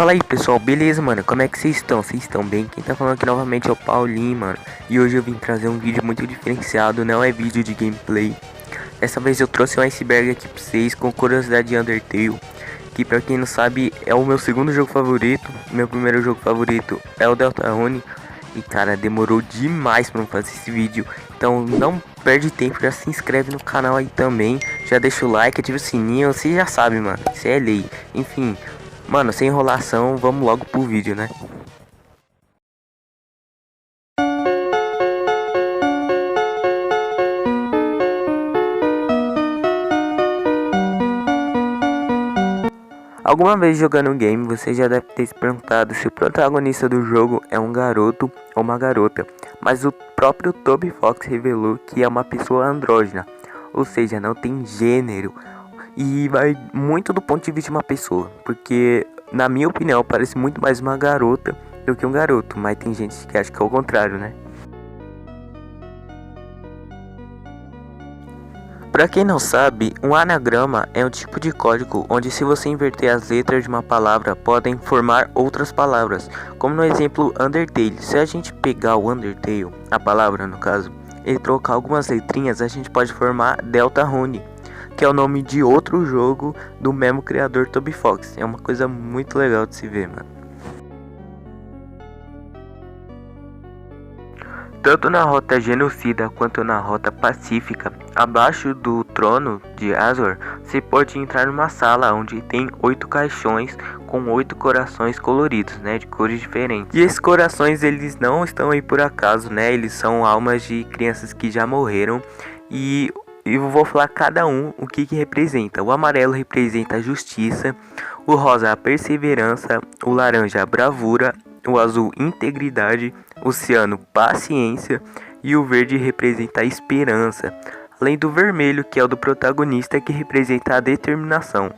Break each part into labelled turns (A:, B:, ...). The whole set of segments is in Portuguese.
A: Fala aí pessoal, beleza mano? Como é que vocês estão? Vocês estão bem? Quem tá falando aqui novamente é o Paulinho, mano. E hoje eu vim trazer um vídeo muito diferenciado, não é vídeo de gameplay. Dessa vez eu trouxe um iceberg aqui pra vocês com curiosidade de Undertale, que pra quem não sabe é o meu segundo jogo favorito. Meu primeiro jogo favorito é o Deltarune. E cara, demorou demais pra eu fazer esse vídeo. Então não perde tempo, já se inscreve no canal aí também. Já deixa o like, ativa o sininho, você já sabe, mano. Isso é lei. Enfim, mano, sem enrolação, vamos logo pro vídeo, né? Alguma vez jogando um game, você já deve ter se perguntado se o protagonista do jogo é um garoto ou uma garota. Mas o próprio Toby Fox revelou que é uma pessoa andrógena, ou seja, não tem gênero. E vai muito do ponto de vista de uma pessoa, porque na minha opinião parece muito mais uma garota do que um garoto, mas tem gente que acha que é o contrário, né? Pra quem não sabe, um anagrama é um tipo de código onde, se você inverter as letras de uma palavra, podem formar outras palavras, como no exemplo Undertale. Se a gente pegar o Undertale, a palavra no caso, e trocar algumas letrinhas, a gente pode formar Deltarune, que é o nome de outro jogo do mesmo criador, Toby Fox. É uma coisa muito legal de se ver, mano. Tanto na rota genocida quanto na rota pacífica, abaixo do trono de Azor, você pode entrar numa sala onde tem 8 caixões com 8 corações coloridos, né, de cores diferentes. E esses corações, eles não estão aí por acaso, né, eles são almas de crianças que já morreram. E eu vou falar cada um o que representa. O amarelo representa a justiça, o rosa a perseverança, o laranja a bravura, o azul integridade, o ciano paciência e o verde representa a esperança, além do vermelho, que é o do protagonista, que representa a determinação.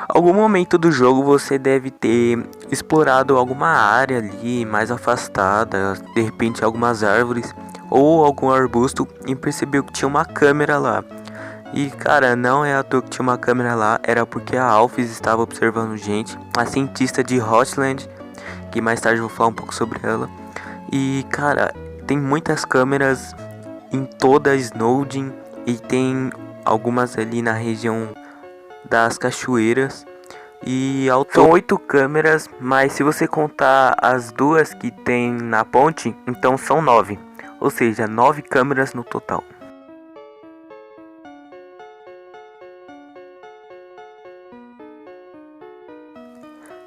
A: Algum momento do jogo você deve ter explorado alguma área ali mais afastada, de repente algumas árvores ou algum arbusto, e percebeu que tinha uma câmera lá. E cara, não é à toa que tinha uma câmera lá, era porque a Alphys estava observando gente, a cientista de Hotland, que mais tarde eu vou falar um pouco sobre ela. E cara, tem muitas câmeras em toda a Snowdin, e tem algumas ali na região das cachoeiras. E são 8 câmeras, mas se você contar as duas que tem na ponte, então são 9. Ou seja, 9 câmeras no total.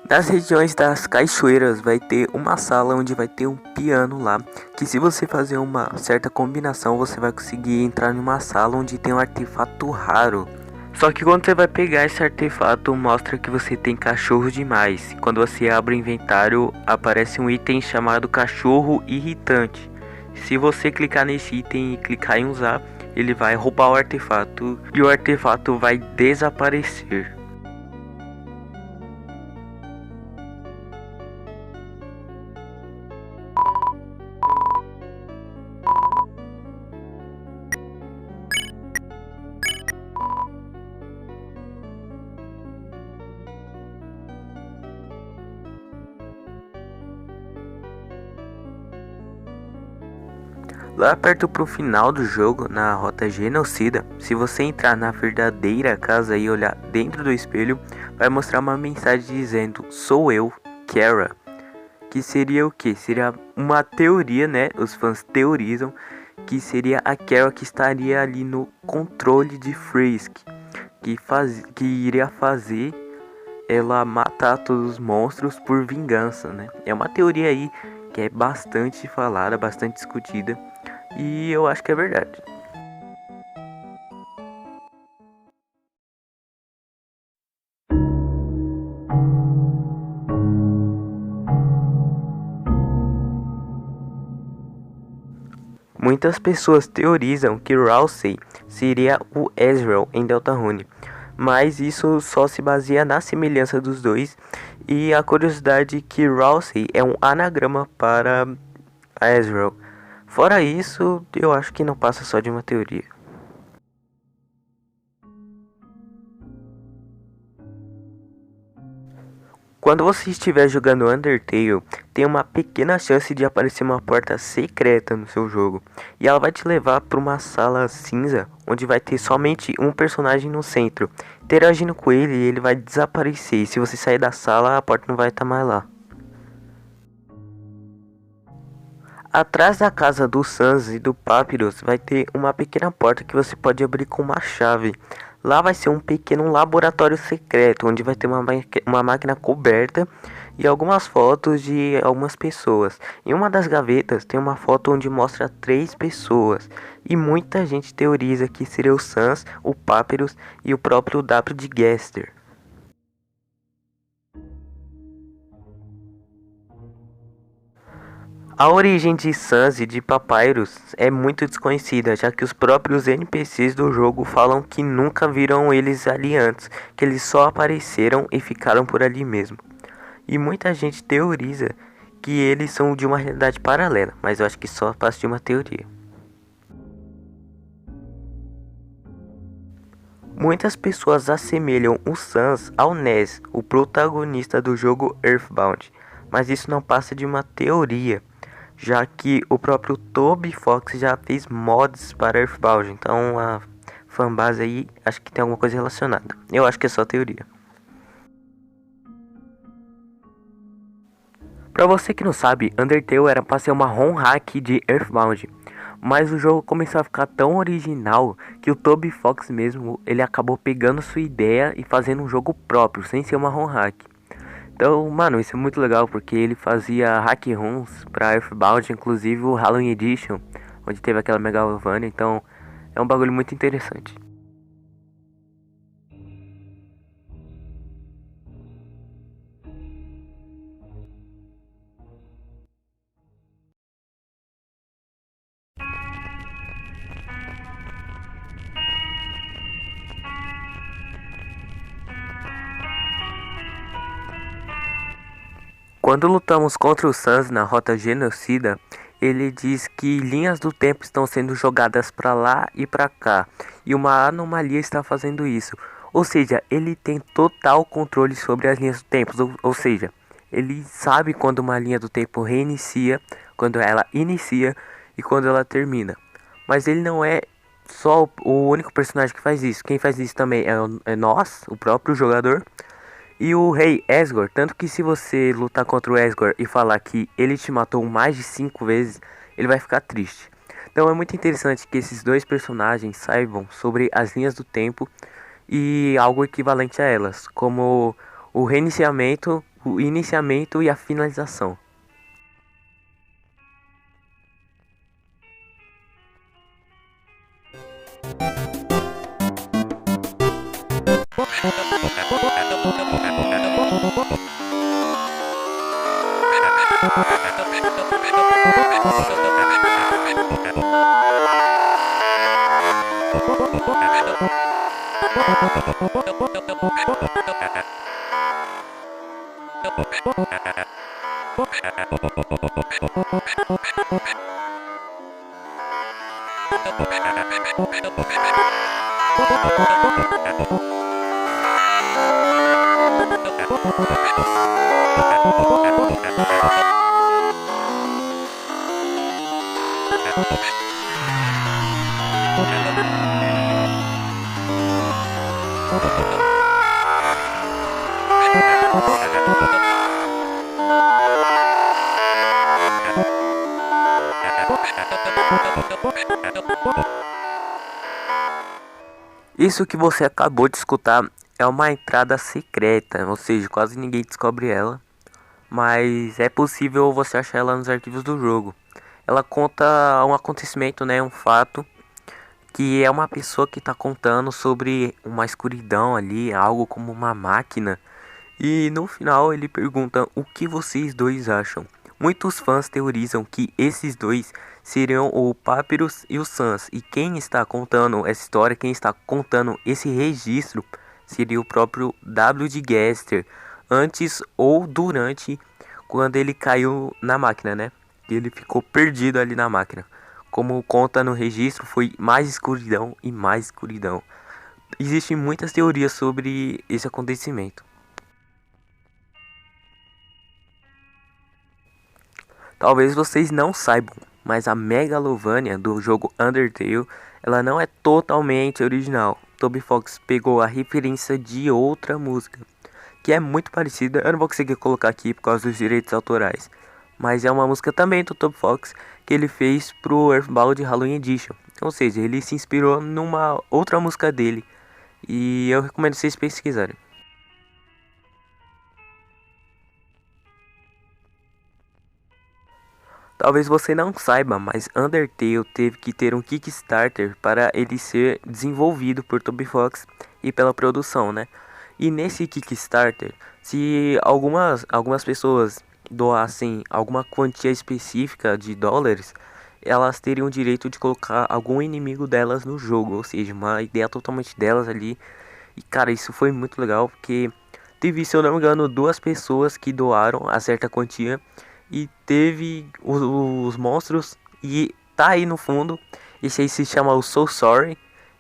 A: Nas regiões das cachoeiras vai ter uma sala onde vai ter um piano lá, que se você fazer uma certa combinação, você vai conseguir entrar numa sala onde tem um artefato raro. Só que quando você vai pegar esse artefato, mostra que você tem cachorro demais. Quando você abre o inventário, aparece um item chamado cachorro irritante. Se você clicar nesse item e clicar em usar, ele vai roubar o artefato e o artefato vai desaparecer. Lá perto pro final do jogo, na rota genocida, se você entrar na verdadeira casa e olhar dentro do espelho, vai mostrar uma mensagem dizendo: "Sou eu, Kara". Que seria o que? Seria uma teoria, né? Os fãs teorizam que seria a Kara que estaria ali no controle de Frisk, que iria fazer ela matar todos os monstros por vingança, né? É uma teoria aí que é bastante falada, bastante discutida, e eu acho que é verdade. Muitas pessoas teorizam que Rousey seria o Ezreal em Deltarune, mas isso só se baseia na semelhança dos dois, e a curiosidade que Rousey é um anagrama para Ezreal. Fora isso, eu acho que não passa só de uma teoria. Quando você estiver jogando Undertale, tem uma pequena chance de aparecer uma porta secreta no seu jogo. E ela vai te levar para uma sala cinza, onde vai ter somente um personagem no centro. Interagindo com ele, ele vai desaparecer. E se você sair da sala, a porta não vai estar mais lá. Atrás da casa do Sans e do Papyrus vai ter uma pequena porta que você pode abrir com uma chave. Lá vai ser um pequeno laboratório secreto, onde vai ter uma máquina coberta e algumas fotos de algumas pessoas. Em uma das gavetas tem uma foto onde mostra 3 pessoas. E muita gente teoriza que seria o Sans, o Papyrus e o próprio W de Gaster. A origem de Sans e de Papyrus é muito desconhecida, já que os próprios NPCs do jogo falam que nunca viram eles ali antes, que eles só apareceram e ficaram por ali mesmo. E muita gente teoriza que eles são de uma realidade paralela, mas eu acho que só parte de uma teoria. Muitas pessoas assemelham o Sans ao Ness, o protagonista do jogo Earthbound, mas isso não passa de uma teoria, já que o próprio Toby Fox já fez mods para Earthbound, então a fanbase aí acho que tem alguma coisa relacionada. Eu acho que é só teoria. Pra você que não sabe, Undertale era pra ser uma ROM hack de Earthbound, mas o jogo começou a ficar tão original que o Toby Fox mesmo, ele acabou pegando sua ideia e fazendo um jogo próprio, sem ser uma ROM hack. Então, mano, isso é muito legal porque ele fazia hack ROMs pra Earthbound, inclusive o Halloween Edition, onde teve aquela Megalovania, então é um bagulho muito interessante. Quando lutamos contra o Sans na rota genocida, ele diz que linhas do tempo estão sendo jogadas para lá e para cá, e uma anomalia está fazendo isso. Ou seja, ele tem total controle sobre as linhas do tempo, ou seja, ele sabe quando uma linha do tempo reinicia, quando ela inicia e quando ela termina. Mas ele não é só o único personagem que faz isso. Quem faz isso também é nós, o próprio jogador. E o rei Esgor, tanto que se você lutar contra o Esgor e falar que ele te matou mais de 5 vezes, ele vai ficar triste. Então é muito interessante que esses dois personagens saibam sobre as linhas do tempo e algo equivalente a elas, como o reiniciamento, o iniciamento e a finalização. Isso que você acabou de escutar é uma entrada secreta, ou seja, quase ninguém descobre ela, mas é possível você achar ela nos arquivos do jogo. Ela conta um acontecimento, né, um fato, que é uma pessoa que está contando sobre uma escuridão ali, algo como uma máquina. E no final ele pergunta o que vocês dois acham. Muitos fãs teorizam que esses dois seriam o Papyrus e o Sans. E quem está contando essa história, quem está contando esse registro, seria o próprio W de Gaster. Antes ou durante, quando ele caiu na máquina, né? Ele ficou perdido ali na máquina. Como conta no registro, foi mais escuridão e mais escuridão. Existem muitas teorias sobre esse acontecimento. Talvez vocês não saibam, mas a Megalovania do jogo Undertale, ela não é totalmente original. Toby Fox pegou a referência de outra música, que é muito parecida. Eu não vou conseguir colocar aqui por causa dos direitos autorais, mas é uma música também do Toby Fox que ele fez pro Earthbound Halloween Edition. Ou seja, ele se inspirou numa outra música dele. E eu recomendo vocês pesquisarem. Talvez você não saiba, mas Undertale teve que ter um Kickstarter para ele ser desenvolvido por Toby Fox e pela produção, né? E nesse Kickstarter, se algumas pessoas doassem alguma quantia específica de dólares, elas teriam o direito de colocar algum inimigo delas no jogo, ou seja, uma ideia totalmente delas ali. E cara, isso foi muito legal porque teve, se eu não me engano, duas pessoas que doaram a certa quantia e teve os monstros e tá aí no fundo. Esse aí se chama o So Sorry.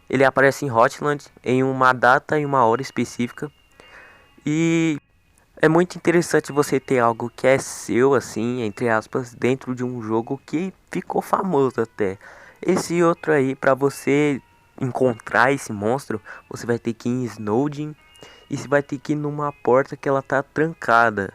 A: Ele aparece em Hotland em uma data e uma hora específica. E é muito interessante você ter algo que é seu, assim, entre aspas, dentro de um jogo que ficou famoso até. Esse outro aí, pra você encontrar esse monstro, você vai ter que ir em Snowdin e você vai ter que ir numa porta que ela tá trancada.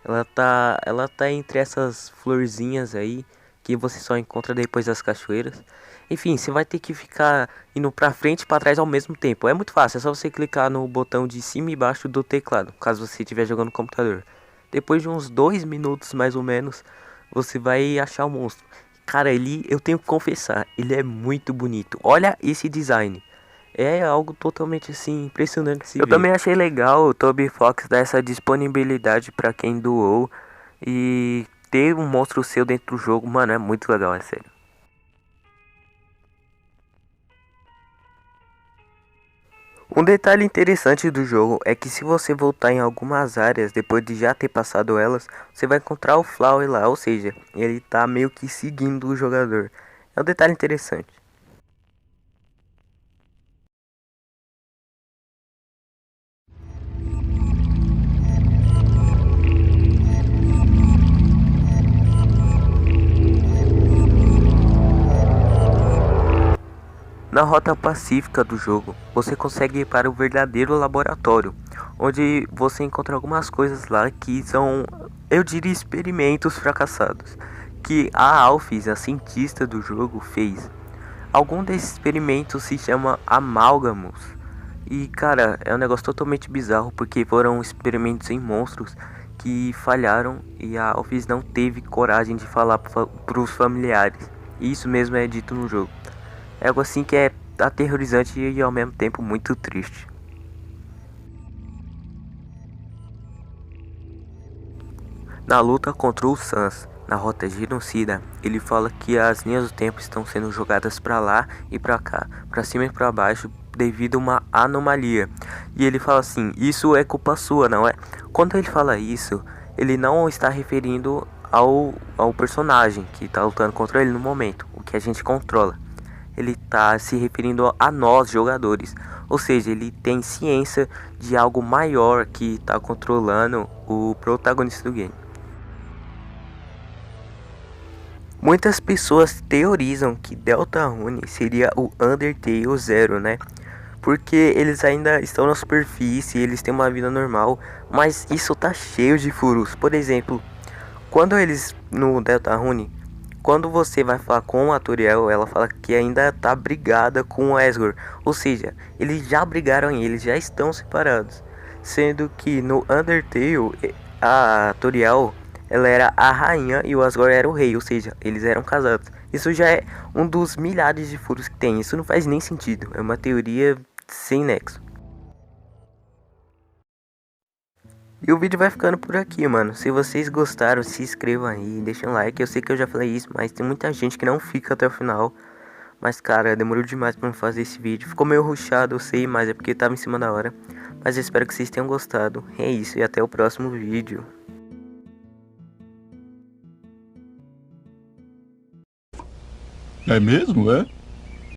A: Ela tá entre essas florzinhas aí que você só encontra depois das cachoeiras. Enfim, você vai ter que ficar indo pra frente e pra trás ao mesmo tempo. É muito fácil, é só você clicar no botão de cima e baixo do teclado, caso você estiver jogando no computador. Depois de uns 2 minutos mais ou menos, você vai achar o monstro. Cara, eu tenho que confessar, ele é muito bonito. Olha esse design. É algo totalmente assim impressionante de se ver. Eu também achei legal o Toby Fox dar essa disponibilidade pra quem doou e ter um monstro seu dentro do jogo, mano, é muito legal, é sério. Um detalhe interessante do jogo é que se você voltar em algumas áreas depois de já ter passado elas, você vai encontrar o Flowey lá, ou seja, ele tá meio que seguindo o jogador. É um detalhe interessante. Na rota pacífica do jogo, você consegue ir para o verdadeiro laboratório, onde você encontra algumas coisas lá que são, eu diria, experimentos fracassados, que a Alphys, a cientista do jogo, fez. Algum desses experimentos se chama amálgamos. E cara, é um negócio totalmente bizarro porque foram experimentos em monstros que falharam e a Alphys não teve coragem de falar para os familiares. E isso mesmo é dito no jogo. É algo assim que é aterrorizante e ao mesmo tempo muito triste. Na luta contra o Sans, na rota genocida, ele fala que as linhas do tempo estão sendo jogadas para lá e para cá, para cima e para baixo, devido a uma anomalia. E ele fala assim: isso é culpa sua, não é? Quando ele fala isso, ele não está referindo ao personagem que está lutando contra ele no momento, o que a gente controla. Ele está se referindo a nós jogadores, ou seja, ele tem ciência de algo maior que está controlando o protagonista do game. Muitas pessoas teorizam que Deltarune seria o Undertale Zero, né? Porque eles ainda estão na superfície, eles têm uma vida normal, mas isso tá cheio de furos. Por exemplo, quando eles no Deltarune, quando você vai falar com a Toriel, ela fala que ainda tá brigada com o Asgore. Ou seja, eles já brigaram e eles já estão separados. Sendo que no Undertale, a Toriel, ela era a rainha e o Asgore era o rei. Ou seja, eles eram casados. Isso já é um dos milhares de furos que tem. Isso não faz nem sentido. É uma teoria sem nexo. E o vídeo vai ficando por aqui, mano. Se vocês gostaram, se inscrevam aí, deixem um like. Eu sei que eu já falei isso, mas tem muita gente que não fica até o final. Mas, cara, demorou demais pra me fazer esse vídeo. Ficou meio rushado, eu sei, mas é porque tava em cima da hora. Mas eu espero que vocês tenham gostado. É isso, e até o próximo vídeo.
B: É mesmo, é?